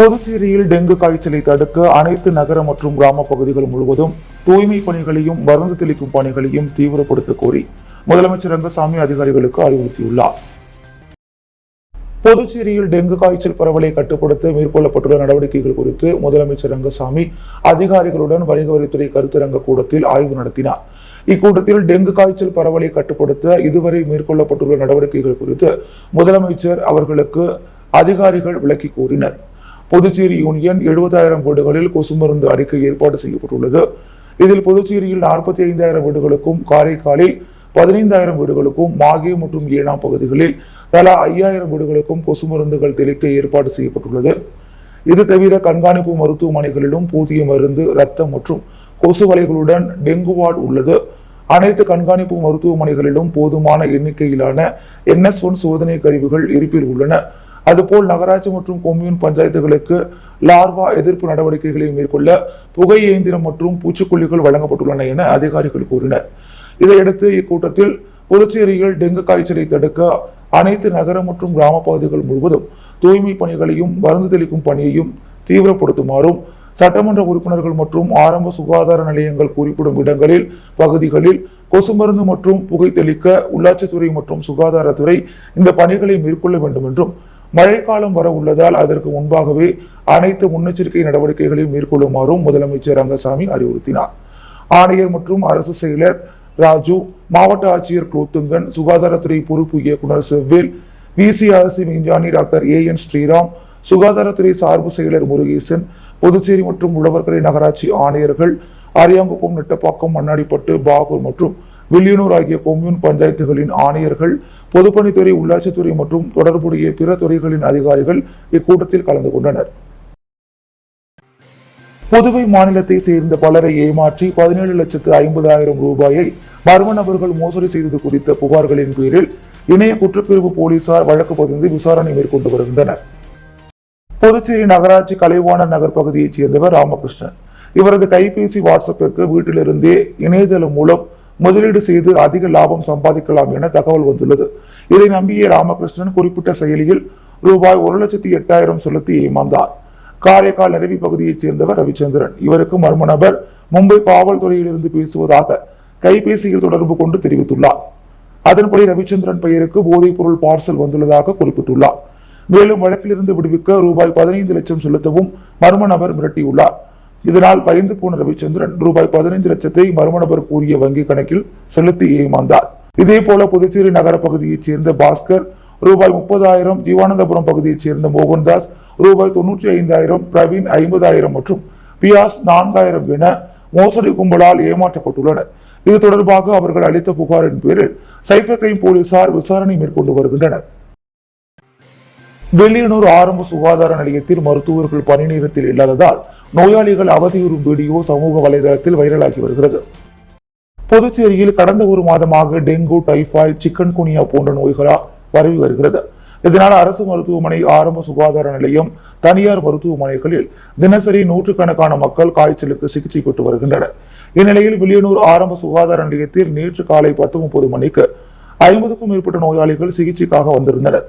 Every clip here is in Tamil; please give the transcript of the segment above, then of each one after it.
புதுச்சேரியில் டெங்கு காய்ச்சலை தடுக்க அனைத்து நகர மற்றும் கிராம பகுதிகள் முழுவதும் தூய்மை பணிகளையும் மருந்து தெளிக்கும் பணிகளையும் தீவிரப்படுத்த கோரி முதலமைச்சர் ரங்கசாமி அதிகாரிகளுக்கு அறிவுறுத்தியுள்ளார். புதுச்சேரியில் டெங்கு காய்ச்சல் பரவலை கட்டுப்படுத்த மேற்கொள்ளப்பட்டுள்ள நடவடிக்கைகள் குறித்து முதலமைச்சர் ரங்கசாமி அதிகாரிகளுடன் வணிக வரித்துறை கருத்தரங்க கூடத்தில் ஆய்வு நடத்தினார். இக்கூட்டத்தில் டெங்கு காய்ச்சல் பரவலை கட்டுப்படுத்த இதுவரை மேற்கொள்ளப்பட்டுள்ள நடவடிக்கைகள் குறித்து முதலமைச்சர் அவர்களுக்கு அதிகாரிகள் விளக்கி கூறினர். புதுச்சேரி யூனியன் 70,000 வீடுகளில் கொசு மருந்து அடிக்க ஏற்பாடு செய்யப்பட்டுள்ளது. இதில் புதுச்சேரியில் 45,000 வீடுகளுக்கும், காரைக்காலில் 15,000 வீடுகளுக்கும், மாகே மற்றும் ஏனாம் பகுதிகளில் தலா 5,000 வீடுகளுக்கும் கொசு மருந்துகள் தெளிக்க ஏற்பாடு செய்யப்பட்டுள்ளது. இது தவிர கண்காணிப்பு மருத்துவமனைகளிலும் போதிய மருந்து, ரத்தம் மற்றும் கொசு வலைகளுடன் டெங்கு வார்டு உள்ளது. அனைத்து கண்காணிப்பு மருத்துவமனைகளிலும் போதுமான எண்ணிக்கையிலான NS1 சோதனை கருவிகள் இருப்பில் உள்ளன. அதுபோல் நகராட்சி மற்றும் கொம்யூன் பஞ்சாயத்துகளுக்கு லார்வா எதிர்ப்பு நடவடிக்கைகளை மேற்கொள்ள புகை இயந்திரம் மற்றும் பூச்சிக்கொல்லிகள் வழங்கப்பட்டுள்ளன என அதிகாரிகள் கூறினர். இதையடுத்து இக்கூட்டத்தில் புதுச்சேரியில் டெங்கு காய்ச்சலை தடுக்க அனைத்து நகர மற்றும் கிராம பகுதிகள் முழுவதும் தூய்மை பணிகளையும் மருந்து தெளிக்கும் பணியையும் தீவிரப்படுத்துமாறும், சட்டமன்ற உறுப்பினர்கள் மற்றும் ஆரம்ப சுகாதார நிலையங்கள் குறிப்பிடும் இடங்களில் பகுதிகளில் கொசு மருந்து மற்றும் புகை தெளிக்க உள்ளாட்சித்துறை மற்றும் சுகாதாரத்துறை இந்த பணிகளை மேற்கொள்ள வேண்டும் என்றும், மழைக்காலம் வர உள்ளதால் அதற்கு முன்பாகவே அனைத்து முன்னெச்சரிக்கை நடவடிக்கைகளையும் மேற்கொள்ளுமாறும் முதலமைச்சர் ரங்கசாமி அறிவுறுத்தினார். ஆணையர் மற்றும் அரசு செயலர் ராஜு, மாவட்ட ஆட்சியர் குலோத்துங்கன், சுகாதாரத்துறை பொறுப்பு இயக்குநர் செவ்வேல், VCRC விஞ்ஞானி டாக்டர் AN ஸ்ரீராம், சுகாதாரத்துறை சார்பு செயலர் முருகேசன், புதுச்சேரி மற்றும் உழவர்கரை நகராட்சி ஆணையர்கள், அரியாங்குப்பம், நெட்டப்பாக்கம், மண்ணாடிப்பட்டு, பாகூர் மற்றும் வில்லியனூர் ஆகிய கொம்யூன் பஞ்சாயத்துகளின் ஆணையர்கள், பொதுப்பணித்துறை, உள்ளாட்சித்துறை மற்றும் தொடர்புடைய பிற துறைகளின் அதிகாரிகள் இக்கூட்டத்தில் கலந்து கொண்டனர். புதுவை மாநிலத்தை சேர்ந்த பலரை ஏமாற்றி 17,50,000 ரூபாயை மர்ம நபர்கள் மோசடி செய்தது குறித்த புகார்களின் பேரில் இணைய குற்றப்பிரிவு போலீசார் வழக்கு பதிந்து விசாரணை மேற்கொண்டு வருகின்றனர். புதுச்சேரி நகராட்சி கலைவாணர் நகர் பகுதியைச் சேர்ந்தவர் ராமகிருஷ்ணன். இவரது கைபேசி வாட்ஸ்அப்பிற்கு வீட்டிலிருந்தே இணையதளம் மூலம் முதலீடு செய்து அதிக லாபம் சம்பாதிக்கலாம் என தகவல் வந்துள்ளது. இதை நம்பிய ராமகிருஷ்ணன் குறிப்பிட்ட செயலியில் ரூபாய் 1,08,000 செலுத்தி ஏமாந்தார். காரைக்கால் நிரவி பகுதியைச் சேர்ந்தவர் ரவிச்சந்திரன். இவருக்கு மர்ம நபர் மும்பை காவல்துறையிலிருந்து பேசுவதாக கைபேசியில் தொடர்பு கொண்டு தெரிவித்துள்ளார். அதன்படி ரவிச்சந்திரன் பெயருக்கு போதைப் பொருள் பார்சல் வந்துள்ளதாக குறிப்பிட்டுள்ளார். மேலும் வழக்கிலிருந்து விடுவிக்க ரூபாய் 15 லட்சம் செலுத்தவும் மர்ம நபர் மிரட்டியுள்ளார். இதனால் பயந்து போன ரவிச்சந்திரன் ரூபாய் 15 லட்சத்தை மர்ம நபர் கூறிய வங்கி கணக்கில் செலுத்தி ஏமாந்தார். இதே போல புதுச்சேரி நகர பகுதியைச் சேர்ந்த பாஸ்கர் ரூபாய் 30,000, ஜீவானந்தபுரம் பகுதியைச் சேர்ந்த மோகன்தாஸ் ரூபாய் 95,000, பிரவீன் 50,000 மற்றும் பியாஸ் 4,000 என மோசடி கும்பலால் ஏமாற்றப்பட்டுள்ளனர். இது தொடர்பாக அவர்கள் அளித்த புகாரின் பேரில் சைபர் கிரைம் போலீசார் விசாரணை மேற்கொண்டு வருகின்றனர். வில்லியனூர் ஆரம்ப சுகாதார நிலையத்தில் மருத்துவர்கள் பணி நேரத்தில் இல்லாததால் நோயாளிகள் அவதியுறும் வீடியோ சமூக வலைதளத்தில் வைரலாகி வருகிறது. புதுச்சேரியில் கடந்த ஒரு மாதமாக டெங்கு, டைபாய்டு, சிக்கன் குனியா போன்ற நோய்களால் பரவி வருகிறது. இதனால் அரசு மருத்துவமனை, ஆரம்ப சுகாதார நிலையம், தனியார் மருத்துவமனைகளில் தினசரி நூற்றுக்கணக்கான மக்கள் காய்ச்சலுக்கு சிகிச்சை பெற்று வருகின்றனர். இந்நிலையில் வில்லியனூர் ஆரம்ப சுகாதார நிலையத்தில் நேற்று காலை 10:30 மணிக்கு 50க்கும் மேற்பட்ட நோயாளிகள் சிகிச்சைக்காக வந்திருந்தனர்.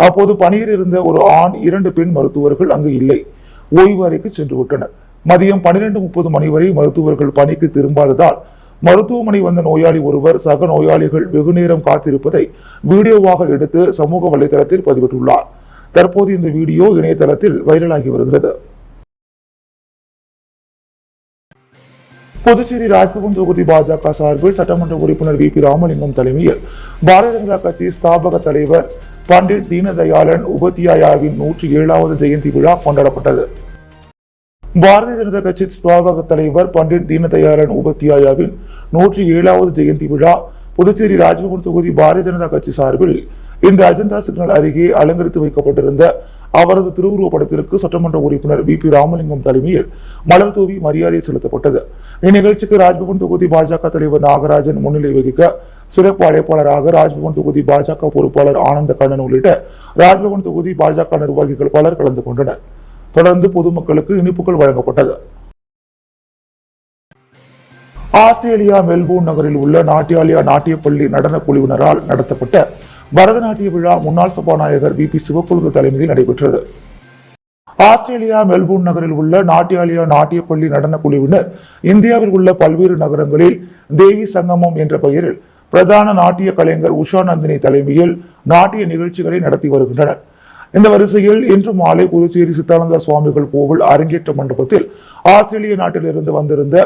அப்போது பணியில் இருந்த ஒரு ஆண், 2 பெண் மருத்துவர்கள் அங்கு இல்லை, ஓய்வு அறைக்கு சென்று விட்டனர். மதியம் 12:30 மணி வரை மருத்துவர்கள் பணிக்கு திரும்பாததால் மருத்துவமனை வந்த நோயாளி ஒருவர் சக நோயாளிகள் வெகுநேரம் காத்திருப்பதை வீடியோவாக எடுத்து சமூக வலைதளத்தில் பதிவிட்டுள்ளார். தற்போது இந்த வீடியோ இணையதளத்தில் வைரலாகி வருகிறது. புதுச்சேரி ராஜ்பவன் தொகுதி பாஜக சார்பில் சட்டமன்ற உறுப்பினர் VP ராமலிங்கம் தலைமையில் பாரதிய ஜனதா கட்சி ஸ்தாபக தலைவர் பண்டிட் தீனதயாளன் உபாத்யாயாவின் 107வது ஜெயந்தி விழா கொண்டாடப்பட்டது. பாரதிய ஜனதா கட்சி ஸ்தாபக தலைவர் பண்டிட் தீனதயாளன் உபாத்யாயாவின் 107வது ஜெயந்தி விழா புதுச்சேரி ராஜ்பவன் தொகுதி பாரதிய ஜனதா கட்சி சார்பில் இன்று அஜந்தா சிக்னல் அருகே அலங்கரித்து வைக்கப்பட்டிருந்த அவரது திருவுருவ படத்திற்கு சட்டமன்ற உறுப்பினர் VP ராமலிங்கம் தலைமையில் மலர் தூவி மரியாதை செலுத்தப்பட்டது. இந்நிகழ்ச்சிக்கு ராஜ்பவன் தொகுதி பாஜக தலைவர் நாகராஜன் முன்னிலை வகிக்க சிறப்பு அழைப்பாளராக ராஜ்பவன் தொகுதி பாஜக பொறுப்பாளர் ஆனந்த கண்ணன் உள்ளிட்ட ராஜ்பவன் தொகுதி பாஜக நிர்வாகிகள் பலர் கலந்து கொண்டனர். தொடர்ந்து பொதுமக்களுக்கு இனிப்புகள் வழங்கப்பட்டது. ஆஸ்திரேலியா மெல்போர்ன் நகரில் உள்ள நாட்டியாலயா நாட்டியப்பள்ளி நடன குழுவினரால் நடத்தப்பட்ட பரதநாட்டிய விழா முன்னாள் சபாநாயகர் VP சிவக்கொழுந்து தலைமையில் நடைபெற்றது. ஆஸ்திரேலியா மெல்போர்ன் நகரில் உள்ள நாட்டியாலயா நாட்டியப்பள்ளி நடன குழுவினர் இந்தியாவில் உள்ள பல்வேறு நகரங்களில் தேவி சங்கமம் என்ற பெயரில் பிரதான நாட்டிய கலைஞர் உஷா நந்தினி தலைமையில் நாட்டிய நிகழ்ச்சிகளை நடத்தி வருகின்றனர். இந்த வரிசையில் இன்று மாலை புதுச்சேரி சித்தானந்த சுவாமிகள் கோவில் அரங்கேற்ற மண்டபத்தில் ஆஸ்திரேலிய நாட்டிலிருந்து வந்திருந்த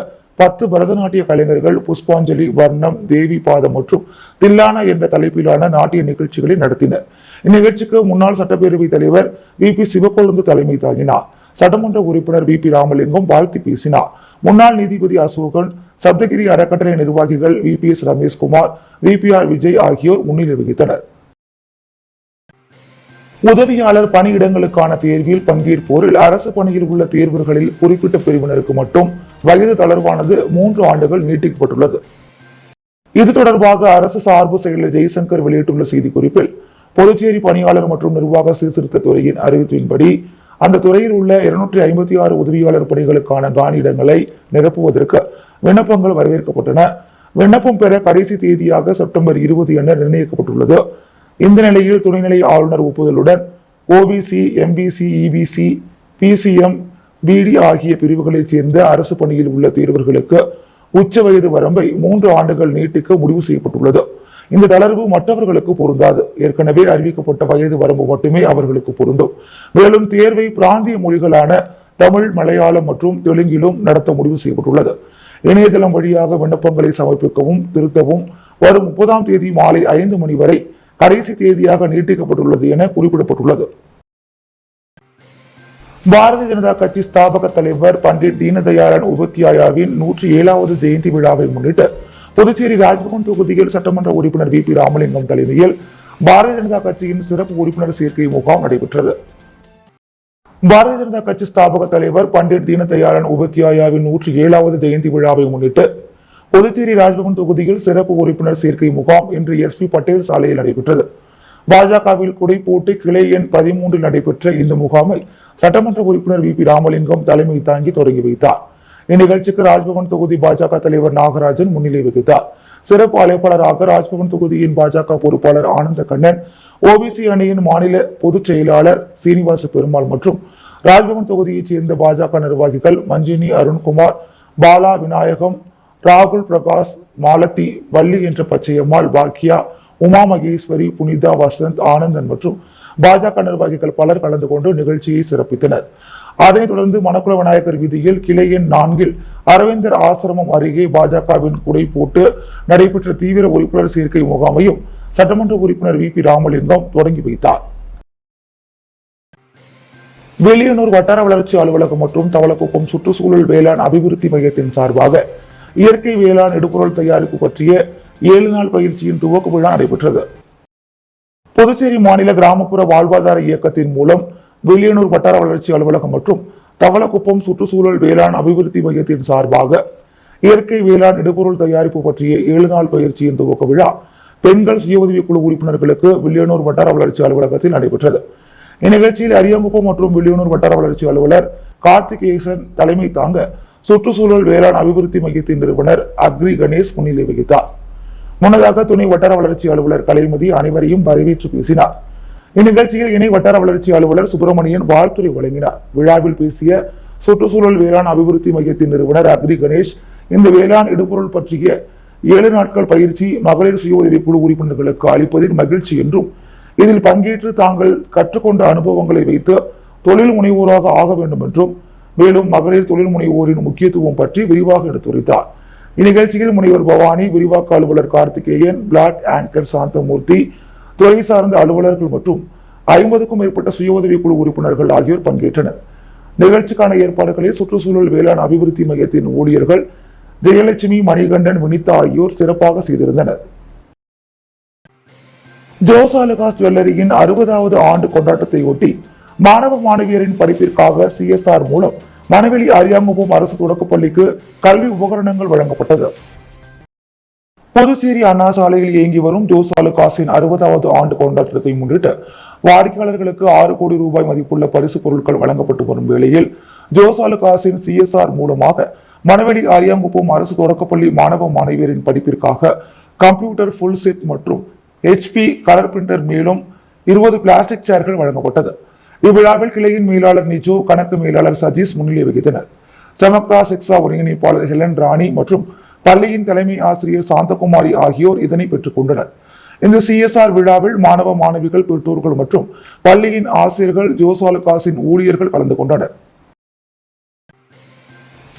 10 பரதநாட்டிய கலைஞர்கள் புஷ்பாஞ்சலி, வர்ணம், தேவி பாதம் மற்றும் தில்லானா என்ற தலைப்பிலான நாட்டிய நிகழ்ச்சிகளை நடத்தினர். இந்நிகழ்ச்சிக்கு முன்னாள் சட்டப்பேரவை தலைவர் VP சிவக்கொழுந்து தலைமை தாங்கினார். சட்டமன்ற உறுப்பினர் VP ராமலிங்கம் வாழ்த்து பேசினார். முன்னாள் நீதிபதி அசோகன், சப்தகிரி அறக்கட்டளை நிர்வாகிகள் VPS ரமேஷ்குமார், VPR விஜய் ஆகியோர் முன்னிலை வகித்தனர். உதவியாளர் பணியிடங்களுக்கான தேர்வில் பங்கேற்போரில் அரசு பணியில் உள்ள தேர்வுகளில் குறிப்பிட்ட பிரிவினருக்கு மட்டும் வயது தளர்வானது 3 ஆண்டுகள் நீட்டிக்கப்பட்டுள்ளது. இது தொடர்பாக அரசு சார்பு செயலர் ஜெய்சங்கர் வெளியிட்டுள்ள செய்திக்குறிப்பில், புதுச்சேரி பணியாளர் மற்றும் நிர்வாக சீர்திருத்த துறையின் அறிவிப்பின்படி அந்த துறையில் உள்ள 256 உதவியாளர் பணிகளுக்கான காணியிடங்களை நிரப்புவதற்கு விண்ணப்பங்கள் வரவேற்கப்பட்டன. விண்ணப்பம் பெற கடைசி தேதியாக செப்டம்பர் 20 என நிர்ணயிக்கப்பட்டுள்ளது. இந்த நிலையில் துணைநிலை ஆளுநர் ஒப்புதலுடன் OBC, MBC, EBC, PCM, BD ஆகிய பிரிவுகளைச் சேர்ந்த அரசு பணியில் உள்ள தேர்வர்களுக்கு உச்ச வயது வரம்பை 3 ஆண்டுகள் நீட்டிக்க முடிவு செய்யப்பட்டுள்ளது. இந்த தளர்வு மற்றவர்களுக்கு பொருந்தாது. ஏற்கனவே அறிவிக்கப்பட்ட வயது வரம்பு மட்டுமே அவர்களுக்கு பொருந்தும். மேலும் தேர்வை பிராந்திய மொழிகளான தமிழ், மலையாளம் மற்றும் தெலுங்கிலும் நடத்த முடிவு செய்யப்பட்டுள்ளது. இணையதளம் வழியாக விண்ணப்பங்களை சமர்ப்பிக்கவும் திருத்தவும் வரும் 30ஆம் தேதி மாலை 5 மணி வரை கடைசி தேதியாக நீட்டிக்கப்பட்டுள்ளது என குறிப்பிடப்பட்டுள்ளது. பாரதிய ஜனதா கட்சி ஸ்தாபக தலைவர் பண்டிட் தீனதயாளன் உபாத்யாயாவின் 107வது ஜெயந்தி விழாவை முன்னிட்டு புதுச்சேரி ராஜ்பவன் தொகுதியில் சட்டமன்ற உறுப்பினர் VP ராமலிங்கம் தலைமையில் பாரதிய ஜனதா கட்சியின் சிறப்பு உறுப்பினர் சேர்க்கை முகாம் நடைபெற்றது. பாரதிய ஜனதா கட்சி ஸ்தாபக தலைவர் பண்டிட் தீனதயாளன் உபாத்யாயாவின் 107வது ஜெயந்தி விழாவை முன்னிட்டு புதுச்சேரி ராஜ்பவன் தொகுதியில் சிறப்பு உறுப்பினர் சேர்க்கை முகாம் இன்று SP பட்டேல் சாலையில் நடைபெற்றது. பாஜகவில் குடை போட்டு கிளை எண் 13 நடைபெற்ற இந்த முகாமை சட்டமன்ற உறுப்பினர் VP ராமலிங்கம் தலைமை தாங்கி தொடங்கி வைத்தார். இந்நிகழ்ச்சிக்கு ராஜ்பவன் தொகுதி பாஜக தலைவர் நாகராஜன் முன்னிலை வகித்தார். சிறப்பு அழைப்பாளராக ராஜ்பவன் தொகுதியின் பாஜக பொறுப்பாளர் ஆனந்த கண்ணன், OBC அணியின் மாநில பொதுச் செயலாளர் சீனிவாச பெருமாள் மற்றும் ராஜ்பவன் தொகுதியைச் சேர்ந்த பாஜக நிர்வாகிகள் மஞ்சினி அருண்குமார், பாலா விநாயகம், ராகுல் பிரகாஷ், மாலத்தி, வள்ளி என்ற பச்சையம்மாள், பாக்கியா, உமா மகேஸ்வரி, புனிதா, வசந்த், ஆனந்தன் மற்றும் பாஜக நிர்வாகிகள் பலர் கலந்து கொண்டு நிகழ்ச்சியை சிறப்பித்தனர். அதைத் தொடர்ந்து மணக்குள விநாயகர் வீதியில் கிளை எண் 4 அரவிந்தர் ஆசிரமம் அருகே பாஜகவின் குடை போட்டு நடைபெற்ற தீவிர உறுப்பினர் சேர்க்கை முகாமையும் சட்டமன்ற உறுப்பினர் VP ராமலிங்கம் தொடங்கி வைத்தார். வெளியனூர் வட்டார வளர்ச்சி அலுவலகம் மற்றும் தவளக்குப்பம் சுற்றுச்சூழல் வேளாண் அபிவிருத்தி மையத்தின் சார்பாக இயற்கை வேளாண் இடுபொருள் தயாரிப்பு பற்றிய 7 நாள் பயிற்சியின் துவக்க விழா நடைபெற்றது. புதுச்சேரி மாநில கிராமப்புற வாழ்வாதார இயக்கத்தின் மூலம் வெளியனூர் வட்டார வளர்ச்சி அலுவலகம் மற்றும் தவளக்குப்பம் சுற்றுச்சூழல் வேளாண் அபிவிருத்தி மையத்தின் சார்பாக இயற்கை வேளாண் இடுபொருள் தயாரிப்பு பற்றிய 7 நாள் பயிற்சியின் துவக்க விழா பெண்கள் சுய உதவி குழு உறுப்பினர்களுக்கு வெளியனூர் வட்டார வளர்ச்சி அலுவலகத்தில் நடைபெற்றது. இந்நிகழ்ச்சியில் அரியாங்குப்பம் மற்றும் வெளியனூர் வட்டார வளர்ச்சி அலுவலர் கார்த்திகேசன் தலைமை தாங்க சுற்றுச்சூழல் வேளாண் அபிவிருத்தி மையத்தின் நிறுவனர் அக்ரி கணேஷ் முன்னிலை வகித்தார். முன்னதாக துணை வட்டார வளர்ச்சி அலுவலர் கலைமதி அனைவரையும் வரவேற்று பேசினார். இந்நிகழ்ச்சியில் இணை வட்டார வளர்ச்சி அலுவலர் சுப்பிரமணியன் வாழ்த்துரை வழங்கினார். விழாவில் பேசிய சுற்றுச்சூழல் வேளாண் அபிவிருத்தி மையத்தின் நிறுவனர் அக்ரி கணேஷ், இந்த வேளாண் இடுபொருள் பற்றிய 7 நாட்கள் பயிற்சி மகளிர் சுய உதவி குழு உறுப்பினர்களுக்கு அளிப்பதில் மகிழ்ச்சி என்றும், இதில் பங்கேற்று தாங்கள் கற்றுக்கொண்ட அனுபவங்களை வைத்து தொழில் முனைவோராக ஆக வேண்டும் என்றும், மேலும் மகளிர் தொழில் முனைவோரின் முக்கியத்துவம் பற்றி விரிவாக எடுத்துரைத்தார். இந்நிகழ்ச்சியில் முனைவர் பவானி, விரிவாக்க அலுவலர் கார்த்திகேயன், பிளாக் ஆங்கர் சாந்தமூர்த்தி, துறை சார்ந்த அலுவலர்கள் மற்றும் 50க்கும் மேற்பட்ட சுய உதவி குழு உறுப்பினர்கள் ஆகியோர் பங்கேற்றனர். நிகழ்ச்சிக்கான ஏற்பாடுகளை சுற்றுச்சூழல் வேளாண் அபிவிருத்தி மையத்தின் ஊழியர்கள் ஜெயலட்சுமி, மணிகண்டன், வினிதா ஆகியோர் சிறப்பாக செய்திருந்தனர். ஜோசாலுகாஸ் ஜுவல்லரியின் 60வது ஆண்டு கொண்டாட்டத்தை ஒட்டி மாணவ மாணவியரின் படிப்பிற்காக CSR மூலம் மணவெளி அரியாங்குப்பம் அரசு தொடக்கப்பள்ளிக்கு கல்வி உபகரணங்கள் வழங்கப்பட்டது. புதுச்சேரி அண்ணா சாலையில் இயங்கி வரும் ஜோசாலுகாஸின் 60வது ஆண்டு கொண்டாட்டத்தை முன்னிட்டு வாடிக்கையாளர்களுக்கு 6 கோடி ரூபாய் மதிப்புள்ள பரிசு பொருட்கள் வழங்கப்பட்டு வரும் வேளையில் ஜோசாலுகாஸின் CSR மூலமாக மணவெளி அரியாங்குப்பம் அரசு தொடக்கப்பள்ளி மாணவ மாணவியரின் படிப்பிற்காக கம்ப்யூட்டர் ஃபுல் செட் மற்றும் HP கலர் பிரிண்டர் மேலும் 20 பிளாஸ்டிக் சேர்கள் வழங்கப்பட்டது. இவ்விழாவில் கிளையின் மேலாளர் நிஜோ, கணக்கு மேலாளர் சதீஷ் முன்னிலை வகித்தனர். சமக்ரா சிக்ஸா ஒருங்கிணைப்பாளர் ஹெலன் ராணி மற்றும் பள்ளியின் தலைமை ஆசிரியர் சாந்தகுமாரி ஆகியோர் இதனை பெற்றுக் கொண்டனர். இந்த CSR விழாவில் மாணவ மாணவிகள், பெற்றோர்கள் மற்றும் பள்ளியின் ஆசிரியர்கள், ஜோசாலுகாஸின் ஊழியர்கள் கலந்து கொண்டனர்.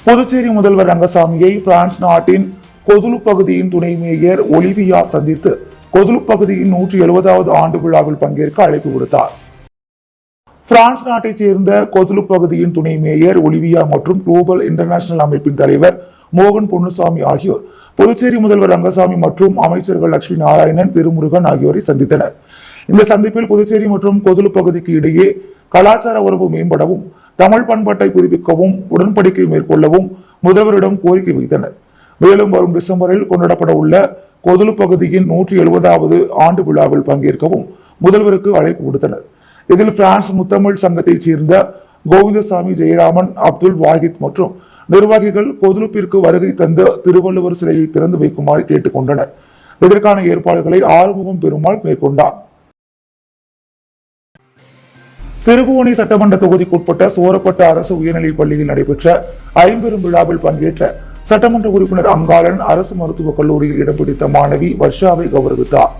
புதுச்சேரி முதல்வர் ரங்கசாமியை பிரான்ஸ் நாட்டின் கொதுலு பகுதியின் துணை மேயர் ஒலிவியா சந்தித்து கொதுலு பகுதியின் 170வது ஆண்டு விழாவில் பங்கேற்க அழைப்பு விடுத்தார். பிரான்ஸ் நாட்டைச் சேர்ந்த கொதுலு பகுதியின் துணை மேயர் ஒலிவியா மற்றும் குளோபல் இன்டர்நேஷனல் அமைப்பின் தலைவர் மோகன் பொன்னுசாமி ஆகியோர் புதுச்சேரி முதல்வர் ரங்கசாமி மற்றும் அமைச்சர்கள் லட்சுமி நாராயணன், திருமுருகன் ஆகியோரை சந்தித்தனர். இந்த சந்திப்பில் புதுச்சேரி மற்றும் கொதுலு பகுதிக்கு இடையே கலாச்சார உறவு மேம்படவும், தமிழ் பண்பாட்டை புதுப்பிக்கவும் உடன்படிக்கை மேற்கொள்ளவும் முதல்வரிடம் கோரிக்கை வைத்தனர். மேலும் வரும் டிசம்பரில் கொண்டாடப்பட உள்ள கொதுலு பகுதியின் 170வது ஆண்டு விழாவில் பங்கேற்கவும் முதல்வருக்கு அழைப்பு விடுத்தனர். இதில் பிரான்ஸ் முத்தமிழ் சங்கத்தைச் சேர்ந்த கோவிந்தசாமி, ஜெயராமன், அப்துல் வாஹித் மற்றும் நிர்வாகிகள் கொதுலுப்பிற்கு வருகை தந்து திருவள்ளுவர் சிலையை திறந்து வைக்குமாறு கேட்டுக் கொண்டனர். இதற்கான ஏற்பாடுகளை ஆறுமுகம் பெருமாள் மேற்கொண்டார். திருபுவனை சட்டமன்ற தொகுதிக்குட்பட்ட சோரப்பட்டு அரசு உயர்நிலைப் பள்ளியில் நடைபெற்ற ஐம்பெரும் விழாவில் பங்கேற்ற சட்டமன்ற உறுப்பினர் அங்காளன் அரசு மருத்துவக் கல்லூரியில் இடம் பிடித்த மாணவி வர்ஷாவை கௌரவித்தார்.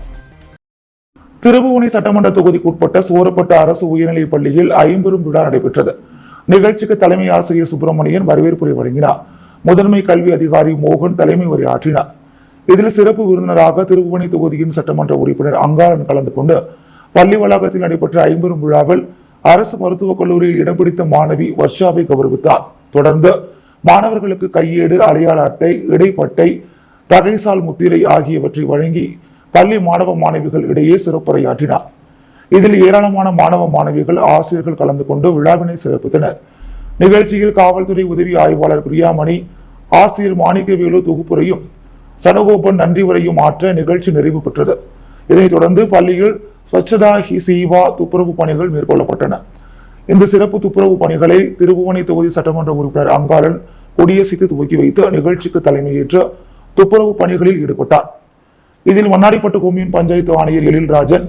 திருபுவனை சட்டமன்ற தொகுதிக்குட்பட்ட சோரப்பட்டு அரசு உயர்நிலைப் பள்ளியில் ஐம்பெரும் விழா நடைபெற்றது. நிகழ்ச்சிக்கு தலைமை ஆசிரியர் சுப்பிரமணியன் வரவேற்புரை வழங்கினார். முதன்மை கல்வி அதிகாரி மோகன் தலைமை உரையாற்றினார். இதில் சிறப்பு விருந்தினராக திருபுவனை தொகுதியின் சட்டமன்ற உறுப்பினர் அங்காளன் கலந்து கொண்டு பள்ளி வளாகத்தில் நடைபெற்ற ஐம்பெரும் விழாவில் அரசு மருத்துவக் கல்லூரியில் இடம் பிடித்த மாணவி வர்ஷாவை கௌரவித்தார். தொடர்ந்து மாணவர்களுக்கு கையேடு, அடையாள அட்டை, இடைப்பட்டை, தகைசால் முத்திரை ஆகியவற்றை வழங்கி பள்ளி மாணவ மாணவிகள் இடையே சிறப்புரையாற்றினார். இதில் ஏராளமான மாணவ மாணவிகள், ஆசிரியர்கள் கலந்து கொண்டு விழாவினை சிறப்பித்தனர். நிகழ்ச்சியில் காவல்துறை உதவி ஆய்வாளர் பிரியாமணி, ஆசிரியர் மாணிக்கவேலு தொகுப்புரையும் சடகோபன் நன்றி உரையும் ஆற்ற நிகழ்ச்சி நிறைவு பெற்றது. இதைத் தொடர்ந்து பள்ளியில் ஸ்வச்சதா ஹி சேவா துப்புரவு பணிகள் மேற்கொள்ளப்பட்டன. இந்த சிறப்பு துப்புரவு பணிகளை திருபுவனை தொகுதி சட்டமன்ற உறுப்பினர் அங்காளன் கொடியசைத்து துவக்கி வைத்து நிகழ்ச்சிக்கு தலைமையேற்று துப்புரவு பணிகளில் ஈடுபட்டார். இதில் மண்ணாடிப்பட்டு கொம்யூன் பஞ்சாயத்து ஆணையர் எழில்ராஜன்,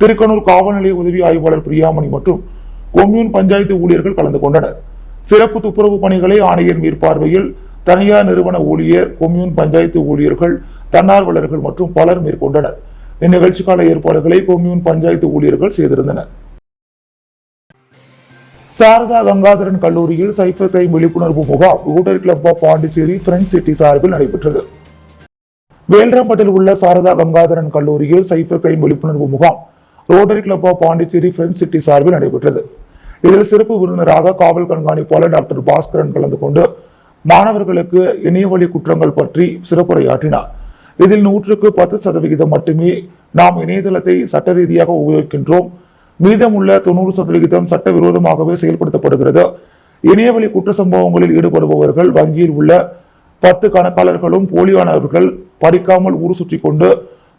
திருக்கனூர் காவல் நிலைய உதவி ஆய்வாளர் பிரியாமணி மற்றும் கொம்யூன் பஞ்சாயத்து ஊழியர்கள் கலந்து கொண்டனர். சிறப்பு துப்புரவு பணிகளை ஆணையர் மேற்பார்வையில் தனியார் நிறுவன ஊழியர், கொம்யூன் பஞ்சாயத்து ஊழியர்கள், தன்னார்வலர்கள் மற்றும் பலர் மேற்கொண்டனர். இந்நிகழ்ச்சிக்கான ஏற்பாடுகளை கொம்யூன் பஞ்சாயத்து ஊழியர்கள் செய்திருந்தனர். சாரதா கங்காதரன் கல்லூரியில் சைபர் கிரைம் விழிப்புணர்வு முகாம் Rotary Club of Pondicherry Friends City சார்பில் நடைபெற்றது. வேல்ராம்பட்டில் உள்ள சாரதா கங்காதரன் கல்லூரியில் சைபர் கிரைம் விழிப்புணர்வு முகாம் Rotary Club of Pondicherry Friends City சார்பில் நடைபெற்றது. இதில் சிறப்பு விருந்தினராக காவல் கண்காணிப்பாளர் டாக்டர் பாஸ்கரன் கலந்து கொண்டு மாணவர்களுக்கு இணையவழி குற்றங்கள் பற்றி சிறப்புரையாற்றினார். இதில் 100% மட்டுமே நாம் இணையதளத்தை சட்ட ரீதியாக உபயோகிக்கின்றோம். மீதமுள்ள 90% சட்டவிரோதமாகவே செயல்படுத்தப்படுகிறது. இணையவழி குற்ற சம்பவங்களில் ஈடுபடுபவர்கள் வங்கியில் உள்ள 10 கணக்காளர்களும் போலியானவர்கள், படிக்காமல் ஊர் சுற்றி கொண்டு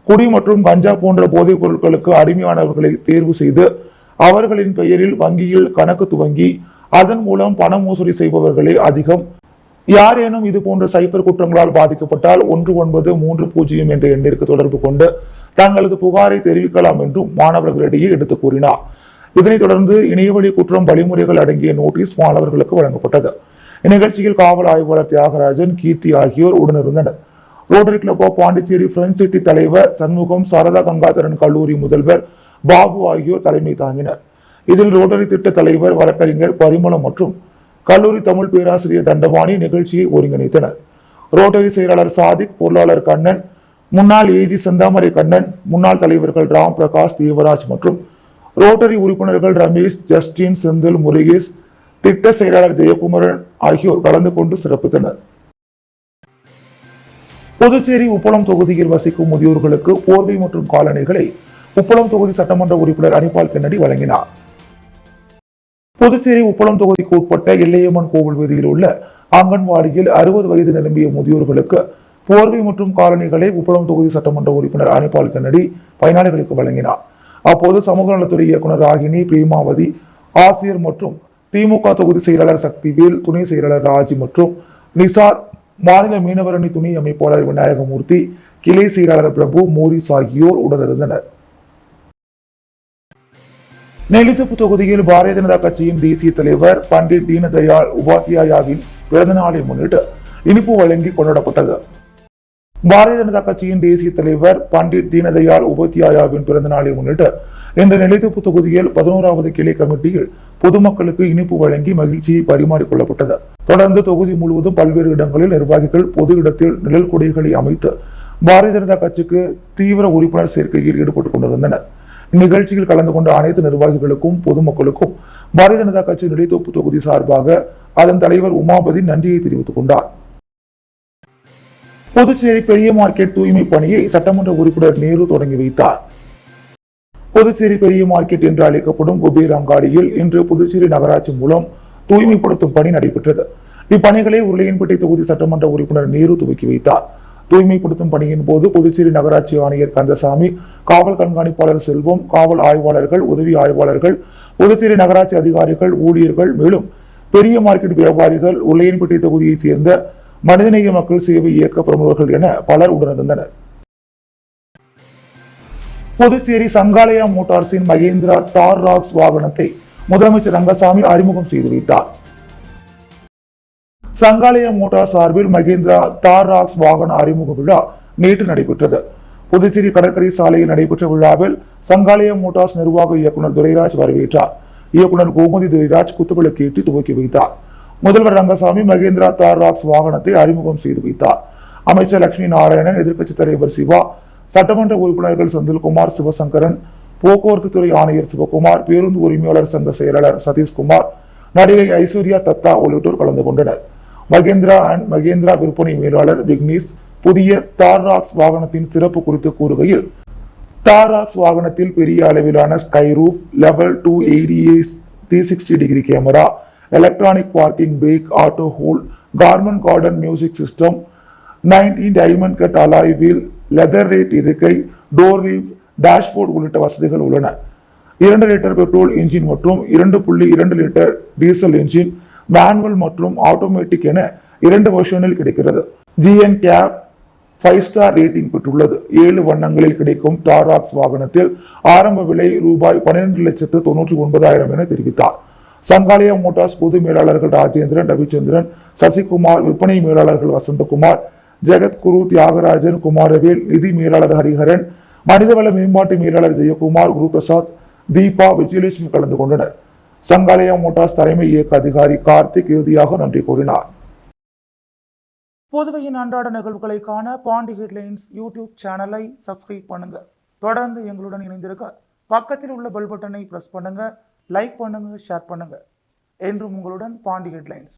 குடி மற்றும் கஞ்சா போன்ற போதைப் பொருட்களுக்கு அடிமையானவர்களை தேர்வு செய்து அவர்களின் பெயரில் வங்கியில் கணக்கு துவங்கி அதன் மூலம் பண மோசடி செய்பவர்களே அதிகம். யாரேனும் இது போன்ற சைபர் குற்றங்களால் பாதிக்கப்பட்டால் 1930 என்ற எண்ணிற்கு தொடர்பு கொண்டு தங்களது புகாரை தெரிவிக்கலாம் என்றும் மாணவர்களிடையே எடுத்துக் கூறினார். இதனைத் தொடர்ந்து இணையவழி குற்றம் வழிமுறைகள் அடங்கிய நோட்டீஸ் மாணவர்களுக்கு வழங்கப்பட்டது. இந்நிகழ்ச்சியில் காவல் ஆய்வாளர் தியாகராஜன், கீர்த்தி ஆகியோர் உடனிருந்தனர். Rotary Club of Pondicherry Friends City தலைவர் சண்முகம், சாரதா கங்காதரன் கல்லூரி முதல்வர் பாபு ஆகியோர் தலைமை தாங்கினர். இதில் ரோட்டரி திட்ட தலைவர் வழக்கறிஞர் பரிமளம் மற்றும் கல்லூரி தமிழ் பேராசிரியர் தண்டபாணி நிகழ்ச்சியை ஒருங்கிணைத்தனர். ரோட்டரி செயலாளர் சாதிக், பொருளாளர் கண்ணன், முன்னாள் ஏஜி செந்தாமரை கண்ணன், முன்னாள் தலைவர்கள் ராம் பிரகாஷ், தேவராஜ் மற்றும் ரோட்டரி உறுப்பினர்கள் ரமேஷ், ஜஸ்டின், செந்தில், முருகேஷ், திட்ட செயலாளர் ஜெயக்குமரன் ஆகியோர் கலந்து கொண்டு சிறப்பித்தனர். புதுச்சேரி உப்பளம் தொகுதியில் வசிக்கும் முதியோர்களுக்கு போர்வை மற்றும் காலணிகளை உப்பளம் தொகுதி சட்டமன்ற உறுப்பினர் அனிபால் கென்னடி வழங்கினார். புதுச்சேரி உப்பளம் தொகுதிக்கு உட்பட்ட எல்லையம்மன் கோவில் வீதியில் உள்ள அங்கன்வாடியில் 60 வயது நிரம்பிய முதியோர்களுக்கு போர்வை மற்றும் காலணிகளை உப்பளம் தொகுதி சட்டமன்ற உறுப்பினர் அனிபால் கென்னடி பயனாளிகளுக்கு வழங்கினார். அப்போது சமூக நலத்துறை இயக்குநர் ராகினி, பிரேமாவதி, ஆசிரியர் மற்றும் திமுக தொகுதி செயலாளர் சக்திவேல், துணை செயலாளர் ராஜி மற்றும் நிசார், மாநில மீனவர் அணி துணை அமைப்பாளர் விநாயகமூர்த்தி, கிளை செயலாளர் பிரபு, மோரிஸ் ஆகியோர் உடனிருந்தனர். நெல்லித்தோப்பு தொகுதியில் பாரதிய ஜனதா கட்சியின் தேசிய தலைவர் பண்டிட் தீனதயாள் உபாத்யாயாவின் பிறந்த நாளை முன்னிட்டு இனிப்பு வழங்கி கொண்டாடப்பட்டது. பாரதிய ஜனதா கட்சியின் தேசிய தலைவர் பண்டிட் தீனதயாள் உபாத்யாயாவின் பிறந்த நாளை முன்னிட்டு இன்று நெல்லித்தோப்பு தொகுதியில் 11வது கிளை கமிட்டியில் பொதுமக்களுக்கு இனிப்பு வழங்கி மகிழ்ச்சியை பரிமாறிக்கொள்ளப்பட்டது. தொடர்ந்து தொகுதி முழுவதும் பல்வேறு இடங்களில் நிர்வாகிகள் பொது இடத்தில் நிழல் கொடிகளை அமைத்து பாரதிய ஜனதா கட்சிக்கு தீவிர உறுப்பினர் சேர்க்கையில் ஈடுபட்டுக் கொண்டிருந்தனர். இந்நிகழ்ச்சியில் கலந்து கொண்ட அனைத்து நிர்வாகிகளுக்கும் பொதுமக்களுக்கும் பாரதிய ஜனதா கட்சி நெல்லித்தோப்பு தொகுதி சார்பாக அதன் தலைவர் உமாபதி நன்றியை தெரிவித்துக் கொண்டார். புதுச்சேரி பெரிய மார்க்கெட் தூய்மை பணியை சட்டமன்ற உறுப்பினர் நேரு தொடங்கி வைத்தார். புதுச்சேரி பெரிய மார்க்கெட் என்று அழைக்கப்படும் குபேர் அங்காடியில் இன்று புதுச்சேரி நகராட்சி மூலம் தூய்மைப்படுத்தும் பணி நடைபெற்றது. இப்பணிகளை உருளையன்பேட்டை தொகுதி சட்டமன்ற உறுப்பினர் நேரு துவக்கி வைத்தார். தூய்மைப்படுத்தும் பணியின் போது புதுச்சேரி நகராட்சி ஆணையர் கந்தசாமி, காவல் கண்காணிப்பாளர் செல்வம், காவல் ஆய்வாளர்கள், உதவி ஆய்வாளர்கள், புதுச்சேரி நகராட்சி அதிகாரிகள், ஊழியர்கள், மேலும் பெரிய மார்க்கெட் வியாபாரிகள், உருளையன்பேட்டை தொகுதியைச் சேர்ந்த மனிதநேய மக்கள் சேவை இயக்க பிரமுகர்கள் என பலர் உடனிருந்தனர். புதுச்சேரி சங்காலயா மோட்டார்ஸின் மகேந்திரா தார் ராக்ஸ் வாகனத்தை முதலமைச்சர் ரங்கசாமி அறிமுகம் செய்து வைத்தார். சங்காலயா மோட்டார் சார்பில் மகேந்திரா தார் ராக்ஸ் வாகன அறிமுக விழா நேற்று நடைபெற்றது. புதுச்சேரி கடற்கரை சாலையில் நடைபெற்ற விழாவில் சங்காலயா மோட்டார்ஸ் நிர்வாக இயக்குநர் துரைராஜ் வரவேற்றார். இயக்குநர் கோமதி துரைராஜ் குத்துவிளக்கேற்றி துவக்கி வைத்தார். முதல்வர் ரங்கசாமி மகேந்திரா தார் ராக்ஸ் வாகனத்தை அறிமுகம் செய்து வைத்தார். அமைச்சர் லட்சுமி நாராயணன், எதிர்க்கட்சித் தலைவர் சிவா, சட்டமன்ற உறுப்பினர்கள் செந்தில்குமார், சிவசங்கரன், போக்குவரத்து துறை ஆணையர் சிவகுமார், பேருந்து உரிமையாளர் சங்க செயலாளர் சதீஷ்குமார், நடிகை ஐஸ்வர்யா தத்தா உள்ளிட்டோர் கலந்து கொண்டனர். மகேந்திரா அண்ட் மகேந்திரா விற்பனை மேலாளர் விக்னேஷ் புதிய தார் ராக்ஸ் வாகனத்தின் சிறப்பு குறித்து கூறுகையில், தார் ராக்ஸ் வாகனத்தில் பெரிய அளவிலான sky roof, level 2 ADAS 360 degree camera, electronic parking brake, auto hold, Harman Kardon music system, 19 diamond cut alloy wheel, leatherette இருக்கை, டோர் ரீப், டேஷ்போர்ட் உள்ளிட்ட வசதிகள் உள்ளன. 2 லிட்டர் பெட்ரோல் இன்ஜின் மற்றும் 2.2 லிட்டர் டீசல் இன்ஜின், மேனுவல் மற்றும் ஆட்டோமேட்டிக் என 2 வெர்ஷனில் கிடைக்கிறது. GN கேப் 5 ஸ்டார் ரேட்டிங் பெற்றுள்ளது. 7 வண்ணங்களில் கிடைக்கும் தார் ராக்ஸ் வாகனத்தில் ஆரம்ப விலை ரூபாய் 12,99,000 என தெரிவித்தார். சங்காலயா மோட்டார்ஸ் பொது மேலாளர்கள் ராஜேந்திரன், ரவிச்சந்திரன், சசிகுமார், விற்பனை மேலாளர்கள் வசந்தகுமார், ஜெகத்குரு, தியாகராஜன், குமாரவேல், நிதி மேலாளர் ஹரிஹரன், மனிதவள மேம்பாட்டு மேலாளர் ஜெயக்குமார், குருபிரசாத், தீபா, விஜயலட்சுமி கலந்து கொண்டனர். சங்காலயா மோட்டார்ஸ் தலைமை இயக்க அதிகாரி கார்த்திக் இறுதியாக நன்றி கூறினார். புதுவையின் அன்றாட நிகழ்வுகளை காண பாண்டி ஹெட்லைன்ஸ் யூடியூப் சேனலை சப்ஸ்கிரைப் பண்ணுங்க. தொடர்ந்து எங்களுடன் இணைந்திருக்க பக்கத்தில் உள்ள பெல் பட்டனை பிரஸ் பண்ணுங்க, லைக் பண்ணுங்க, ஷேர் பண்ணுங்க. என்றும் உங்களுடன் பாண்டி ஹெட்லைன்ஸ்.